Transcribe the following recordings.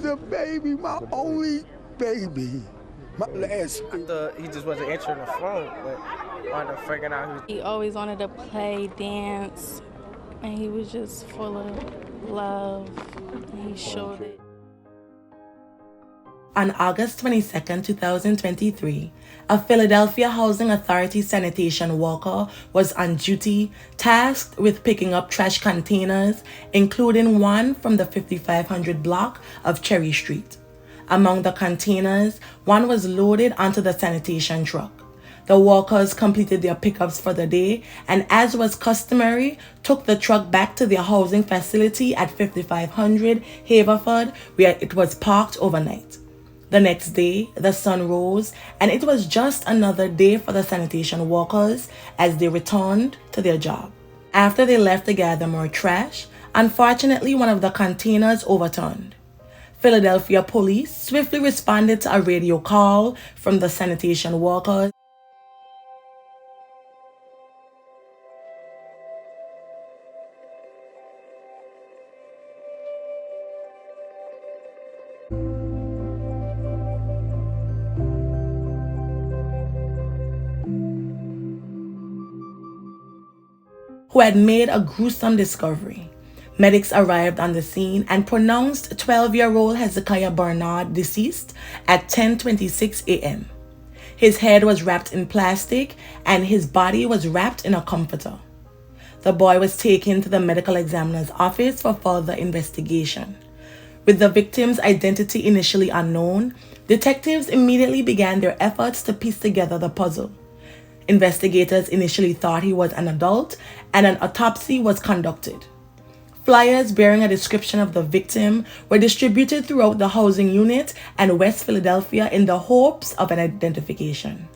the baby, my only baby. My last. I thought he just wasn't answering the phone, but I ended up figuring out He always wanted to play, dance, and he was just full of love, and he showed it. On August 22, 2023, a Philadelphia Housing Authority sanitation worker was on duty, tasked with picking up trash containers, including one from the 5500 block of Cherry Street. Among the containers, one was loaded onto the sanitation truck. The workers completed their pickups for the day and, as was customary, took the truck back to their housing facility at 5500 Haverford, where it was parked overnight. The next day, the sun rose, and it was just another day for the sanitation workers as they returned to their job. After they left to gather more trash, unfortunately, one of the containers overturned. Philadelphia police swiftly responded to a radio call from the sanitation workers. Who had made a gruesome discovery. Medics arrived on the scene and pronounced 12-year-old Hezekiah Bernard deceased at 10:26 a.m. His head was wrapped in plastic and his body was wrapped in a comforter. The boy was taken to the medical examiner's office for further investigation. With the victim's identity initially unknown, detectives immediately began their efforts to piece together the puzzle. Investigators initially thought he was an adult, and an autopsy was conducted. Flyers bearing a description of the victim were distributed throughout the housing unit and West Philadelphia in the hopes of an identification.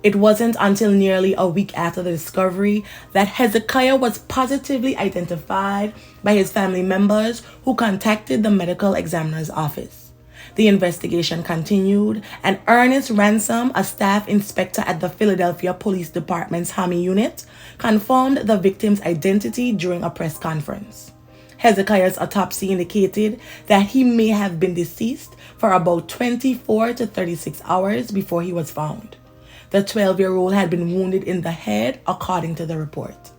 It wasn't until nearly a week after the discovery that Hezekiah was positively identified by his family members, who contacted the medical examiner's office. The investigation continued, and Ernest Ransom, a staff inspector at the Philadelphia Police Department's Hammy unit, confirmed the victim's identity during a press conference. Hezekiah's autopsy indicated that he may have been deceased for about 24 to 36 hours before he was found. The 12-year-old had been wounded in the head, according to the report.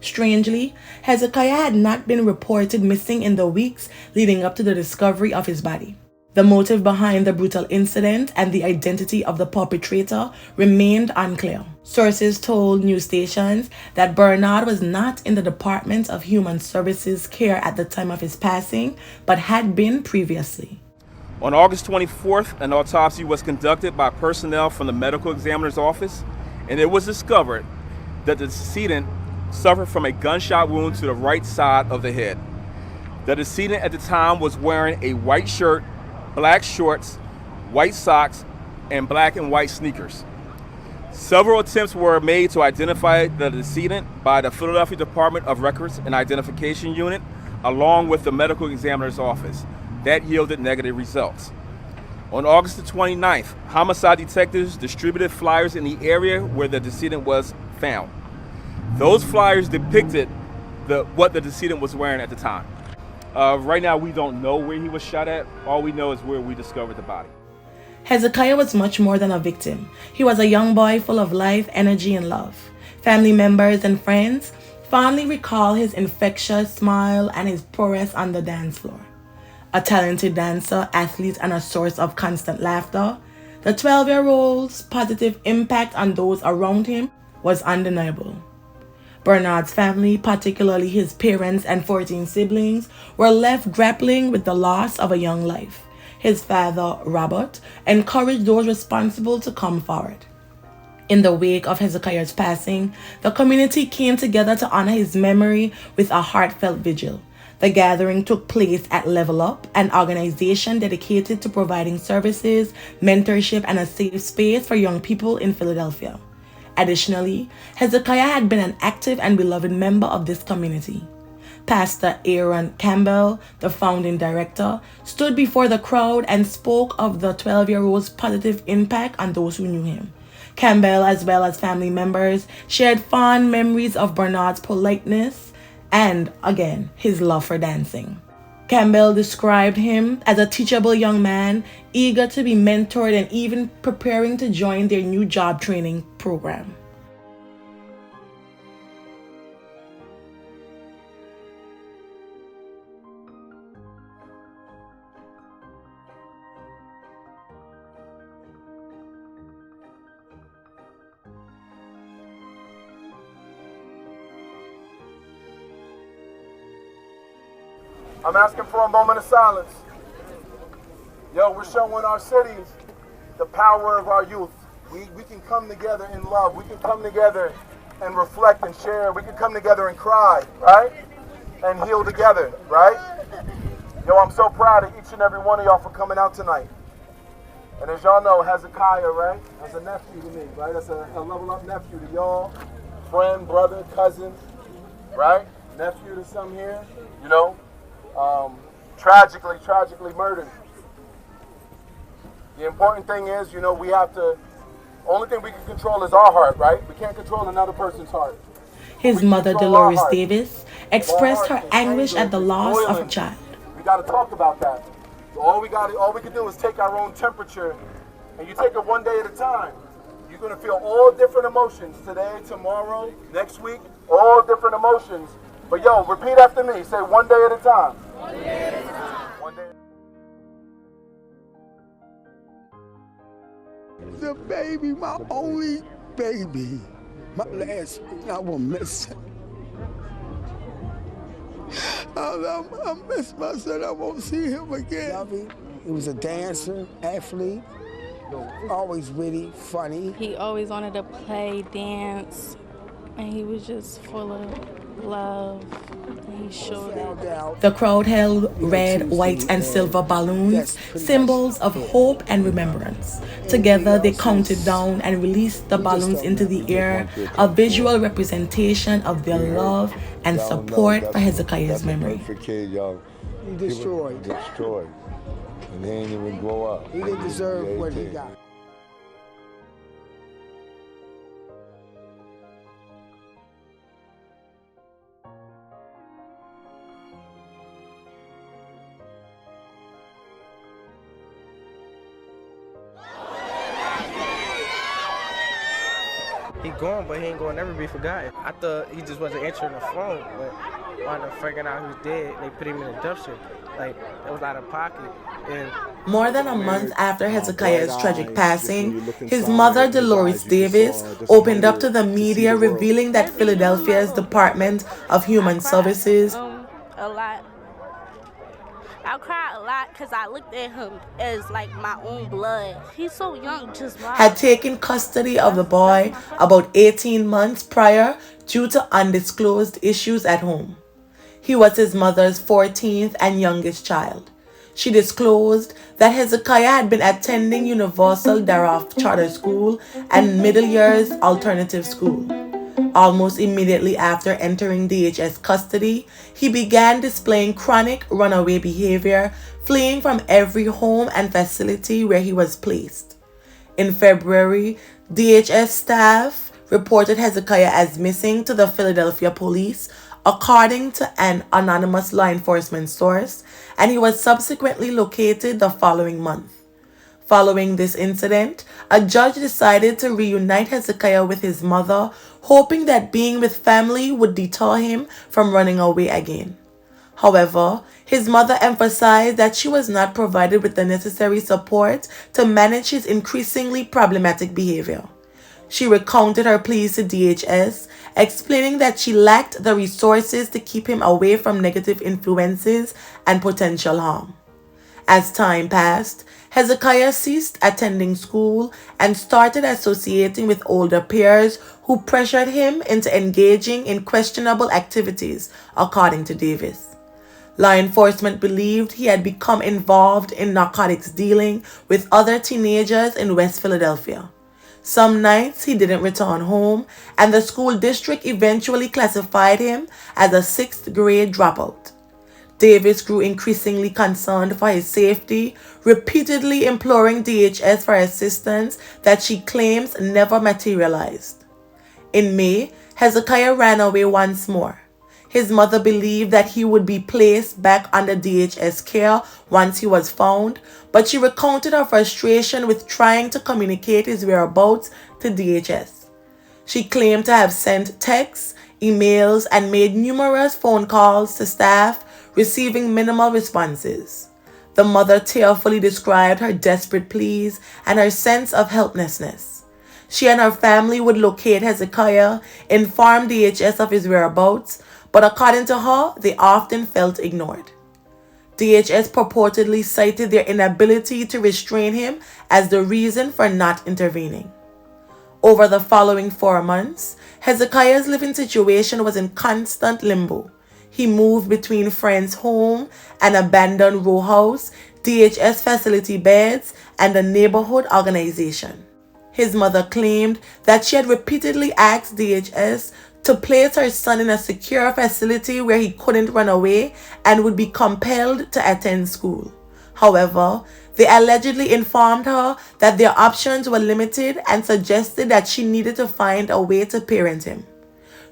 Strangely, Hezekiah had not been reported missing in the weeks leading up to the discovery of his body. The motive behind the brutal incident and the identity of the perpetrator remained unclear. Sources told news stations that Bernard was not in the Department of Human Services care at the time of his passing, but had been previously. On August 24th, an autopsy was conducted by personnel from the medical examiner's office, and it was discovered that the decedent suffered from a gunshot wound to the right side of the head. The decedent at the time was wearing a white shirt, black shorts, white socks, and black and white sneakers. Several attempts were made to identify the decedent by the Philadelphia Department of Records and Identification Unit, along with the medical examiner's office. That yielded negative results. On August the 29th, homicide detectives distributed flyers in the area where the decedent was found. Those flyers depicted what the decedent was wearing at the time. Right now, we don't know where he was shot at. All we know is where we discovered the body. Hezekiah was much more than a victim. He was a young boy full of life, energy, and love. Family members and friends fondly recall his infectious smile and his prowess on the dance floor. A talented dancer, athlete, and a source of constant laughter, the 12-year-old's positive impact on those around him was undeniable. Bernard's family, particularly his parents and 14 siblings, were left grappling with the loss of a young life. His father, Robert, encouraged those responsible to come forward. In the wake of Hezekiah's passing, the community came together to honor his memory with a heartfelt vigil. The gathering took place at Level Up, an organization dedicated to providing services, mentorship, and a safe space for young people in Philadelphia. Additionally, Hezekiah had been an active and beloved member of this community. Pastor Aaron Campbell, the founding director, stood before the crowd and spoke of the 12-year-old's positive impact on those who knew him. Campbell, as well as family members, shared fond memories of Bernard's politeness and, again, his love for dancing. Campbell described him as a teachable young man, eager to be mentored and even preparing to join their new job training program. I'm asking for a moment of silence. Yo, we're showing our cities the power of our youth. We can come together in love. We can come together and reflect and share. We can come together and cry, right? And heal together, right? Yo, I'm so proud of each and every one of y'all for coming out tonight. And as y'all know, Hezekiah, right? That's a nephew to me, right? That's a level up nephew to y'all. Friend, brother, cousin, right? Nephew to some here, you know? Tragically murdered. The important thing is, you know, we have to, only thing we can control is our heart, right? We can't control another person's heart. His mother, Dolores Davis, expressed her anguish at the loss of a child. We got to talk about that. All we can do is take our own temperature, and you take it one day at a time. You're going to feel all different emotions today, tomorrow, next week, all different emotions. But yo, repeat after me. Say one day at a time. One day at a time. One day. The baby, my only baby. My last baby, I will miss him. I miss my son. I won't see him again. He was a dancer, athlete, always witty, funny. He always wanted to play, dance, and he was just full of love. And he showed it. The crowd held red, white, and silver balloons, symbols of hope and remembrance. Together, they counted down and released the balloons into the air, a visual representation of their love and support for Hezekiah's memory. He destroyed. And he ain't even grow up. He didn't deserve what he got. He gone, but he ain't gonna never be forgotten. I thought he just wasn't answering the phone, but when I figured out he was dead, they put him in a dumpster. Like, it was out of pocket. And more than a month after Hezekiah's tragic passing, his mother, Dolores Davis, opened up to the media, revealing that Philadelphia's Department of Human Services a lot. I cried a lot because I looked at him as like my own blood. He's so young, just wow. Had taken custody of the boy about 18 months prior due to undisclosed issues at home. He was his mother's 14th and youngest child. She disclosed that Hezekiah had been attending Universal Daroff Charter School and Middle Years Alternative School. Almost immediately after entering DHS custody, he began displaying chronic runaway behavior, fleeing from every home and facility where he was placed. In February, DHS staff reported Hezekiah as missing to the Philadelphia police, according to an anonymous law enforcement source, and he was subsequently located the following month. Following this incident, a judge decided to reunite Hezekiah with his mother, hoping that being with family would deter him from running away again. However, his mother emphasized that she was not provided with the necessary support to manage his increasingly problematic behavior. She recounted her pleas to DHS, explaining that she lacked the resources to keep him away from negative influences and potential harm. As time passed, Hezekiah ceased attending school and started associating with older peers who pressured him into engaging in questionable activities, according to Davis. Law enforcement believed he had become involved in narcotics dealing with other teenagers in West Philadelphia. Some nights he didn't return home, and the school district eventually classified him as a 6th grade dropout. Davis grew increasingly concerned for his safety, repeatedly imploring DHS for assistance that she claims never materialized. In May, Hezekiah ran away once more. His mother believed that he would be placed back under DHS care once he was found, but she recounted her frustration with trying to communicate his whereabouts to DHS. She claimed to have sent texts, emails, and made numerous phone calls to staff, receiving minimal responses. The mother tearfully described her desperate pleas and her sense of helplessness. She and her family would locate Hezekiah, inform DHS of his whereabouts, but according to her, they often felt ignored. DHS purportedly cited their inability to restrain him as the reason for not intervening. Over the following 4 months, Hezekiah's living situation was in constant limbo. He moved between friends' home, an abandoned row house, DHS facility beds, and a neighborhood organization. His mother claimed that she had repeatedly asked DHS to place her son in a secure facility where he couldn't run away and would be compelled to attend school. However, they allegedly informed her that their options were limited and suggested that she needed to find a way to parent him.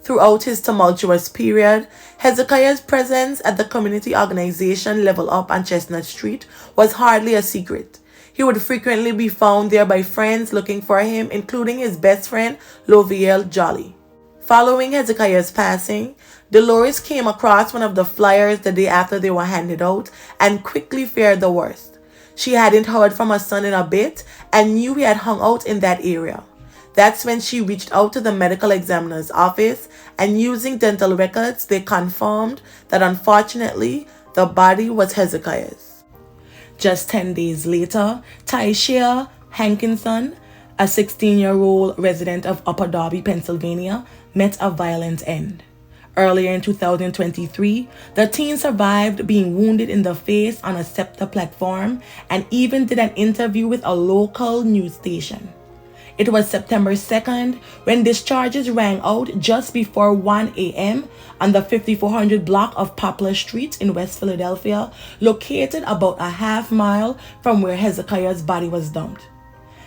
Throughout his tumultuous period, Hezekiah's presence at the community organization Level Up on Chestnut Street was hardly a secret. He would frequently be found there by friends looking for him, including his best friend, Loviel Jolly. Following Hezekiah's passing, Dolores came across one of the flyers the day after they were handed out and quickly feared the worst. She hadn't heard from her son in a bit and knew he had hung out in that area. That's when she reached out to the medical examiner's office, and using dental records, they confirmed that unfortunately, the body was Hezekiah's. Just 10 days later, Tysheer Hankinson, a 16-year-old resident of Upper Darby, Pennsylvania, met a violent end. Earlier in 2023, the teen survived being wounded in the face on a SEPTA platform and even did an interview with a local news station. It was September 2nd when discharges rang out just before 1 a.m. on the 5400 block of Poplar Street in West Philadelphia, located about a half mile from where Hezekiah's body was dumped.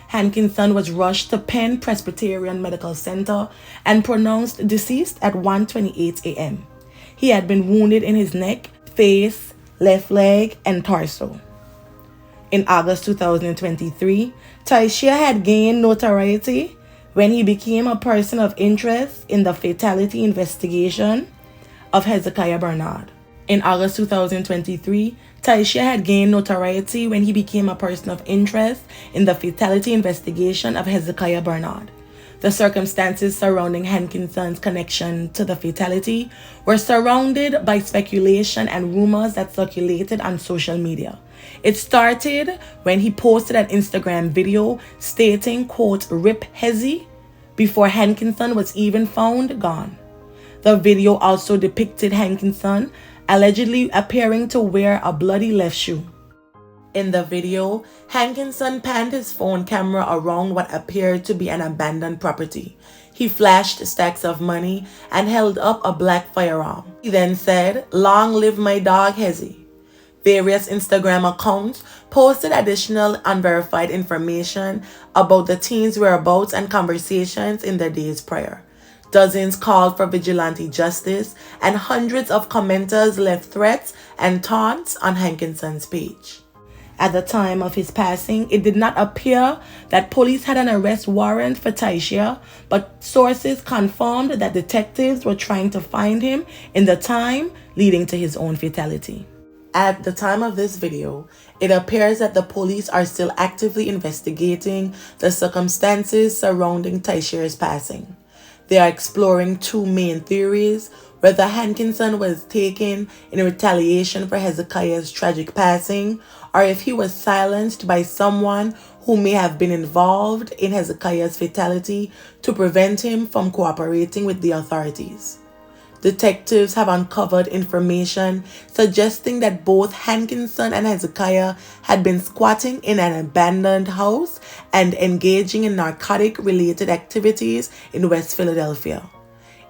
Hankinson was rushed to Penn Presbyterian Medical Center and pronounced deceased at 1:28 a.m. He had been wounded in his neck, face, left leg, and torso. In August 2023, Tysheer had gained notoriety when he became a person of interest in the fatality investigation of Hezekiah Bernard. In August 2023, Tysheer had gained notoriety when he became a person of interest in the fatality investigation of Hezekiah Bernard. The circumstances surrounding Hankinson's connection to the fatality were surrounded by speculation and rumors that circulated on social media. It started when he posted an Instagram video stating, quote, "Rip Hezi," before Hankinson was even found gone. The video also depicted Hankinson allegedly appearing to wear a bloody left shoe. In the video, Hankinson panned his phone camera around what appeared to be an abandoned property. He flashed stacks of money and held up a black firearm. He then said, "Long live my dog Hezi." Various Instagram accounts posted additional unverified information about the teen's whereabouts and conversations in the days prior. Dozens called for vigilante justice, and hundreds of commenters left threats and taunts on Hankinson's page. At the time of his passing, it did not appear that police had an arrest warrant for Tysheer, but sources confirmed that detectives were trying to find him in the time leading to his own fatality. At the time of this video, it appears that the police are still actively investigating the circumstances surrounding Tysheer's passing. They are exploring two main theories: whether Hankinson was taken in retaliation for Hezekiah's tragic passing, or if he was silenced by someone who may have been involved in Hezekiah's fatality to prevent him from cooperating with the authorities. Detectives have uncovered information suggesting that both Hankinson and Hezekiah had been squatting in an abandoned house and engaging in narcotic-related activities in West Philadelphia.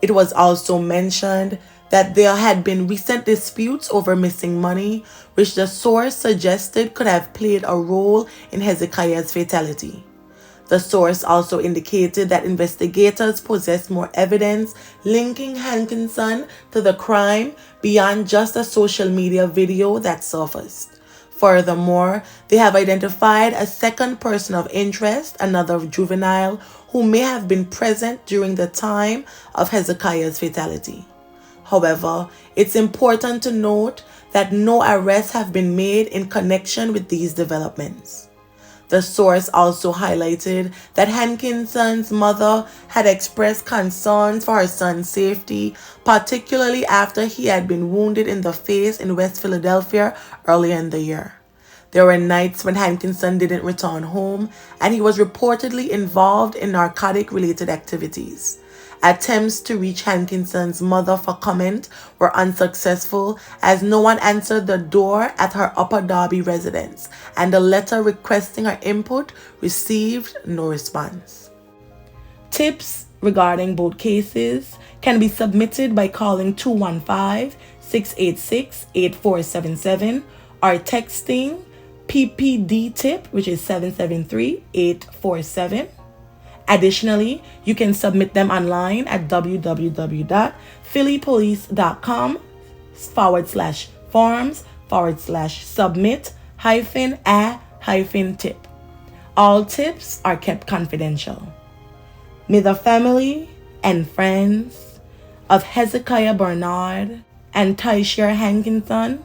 It was also mentioned that there had been recent disputes over missing money, which the source suggested could have played a role in Hezekiah's fatality. The source also indicated that investigators possessed more evidence linking Hankinson to the crime beyond just a social media video that surfaced. Furthermore, they have identified a second person of interest, another juvenile, who may have been present during the time of Hezekiah's fatality. However, it's important to note that no arrests have been made in connection with these developments. The source also highlighted that Hankinson's mother had expressed concerns for her son's safety, particularly after he had been wounded in the face in West Philadelphia earlier in the year. There were nights when Hankinson didn't return home, and he was reportedly involved in narcotic-related activities. Attempts to reach Hankinson's mother for comment were unsuccessful, as no one answered the door at her Upper Darby residence, and a letter requesting her input received no response. Tips regarding both cases can be submitted by calling 215-686-8477 or texting PPD tip, which is 773-847. Additionally, you can submit them online at www.phillypolice.com/forms/submit-a-tip. All tips are kept confidential. May the family and friends of Hezekiah Bernard and Tysheer Hankinson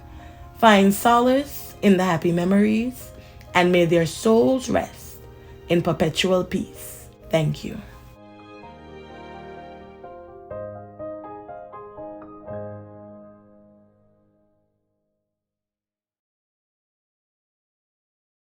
find solace in the happy memories, and may their souls rest in perpetual peace. Thank you.